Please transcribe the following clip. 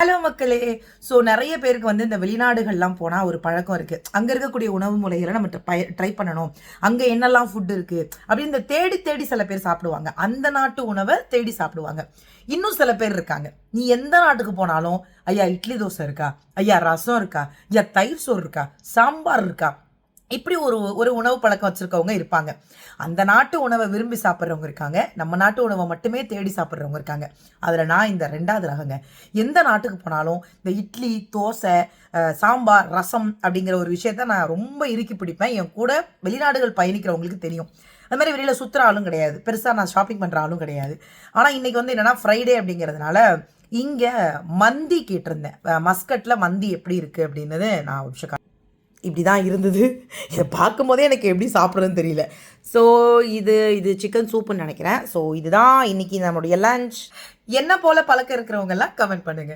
Hello மக்களே! So நெறைய பேருக்கு இந்த வெளிநாடுகள்லாம் போனா ஒரு பழக்கம் இருக்கு. அங்க இருக்கக்கூடிய உணவு முறைகள நம்ம ட்ரை பண்ணணும். அங்க என்னலாம் ஃபுட் இருக்கு அப்படின்னு இந்த தேடி தேடி சில பேர் சாப்பிடுவாங்க. அந்த நாட்டு உணவ தேடி சாப்பிடுவாங்க. இன்னும் சில பேர் இருக்காங்க. நீ எந்த நாட்டுக்கு போனாலும், ஐயா இட்லி தோசை இருக்கா? ஐயா ரசம் இருக்கா? ஐயா தயிர் சோறு இருக்கா? சாம்பார் இருக்கா? இப்படி ஒரு ஒரு உணவு பழக்கம் வச்சிருக்கவங்க இருப்பாங்க. அந்த நாட்டு உணவ விரும்பி சாப்பிடுறவங்க இருக்காங்க. நம்ம நாட்டு உணவ மட்டுமே தேடி சாப்பிடுறவங்க இருக்காங்க. அதுல நான் இந்த 2வது ரகங்க. எந்த நாட்டுக்கு போனாலும் இந்த இட்லி, தோசை, சாம்பார், ரசம் அப்படிங்கிற ஒரு விஷயத்த நான் ரொம்ப இறுக்கி பிடிப்பேன். என் கூட வெளிநாடுகள் பயணிக்கிறவங்களுக்கு தெரியும். அது மாரி வெளியில சுத்துற ஆளும் கிடையாது. பெருசா நான் ஷாப்பிங் பண்ற ஆளும் கிடையாது. ஆனா இன்னைக்கு என்னன்னா ஃப்ரைடே அப்படிங்கிறதுனால, இங்க மந்தி கேட்டிருந்தேன். மஸ்கட்ல மந்தி எப்படி இருக்கு அப்படின்னது நான் ஒரு நிமிஷம் இப்படி தான் இருந்தது. இத பார்க்கும்போதே எனக்கு எப்படி சாப்பிட்றதுன்னு தெரியல. ஸோ இது இது சிக்கன் சூப்புன்னு நெனைக்கிறேன். ஸோ இதுதான் இன்னைக்கு நம்மளுடைய லஞ்ச். என்ன போல பழக்கம் இருக்கிறவங்கலாம் கமெண்ட் பண்ணுங்க.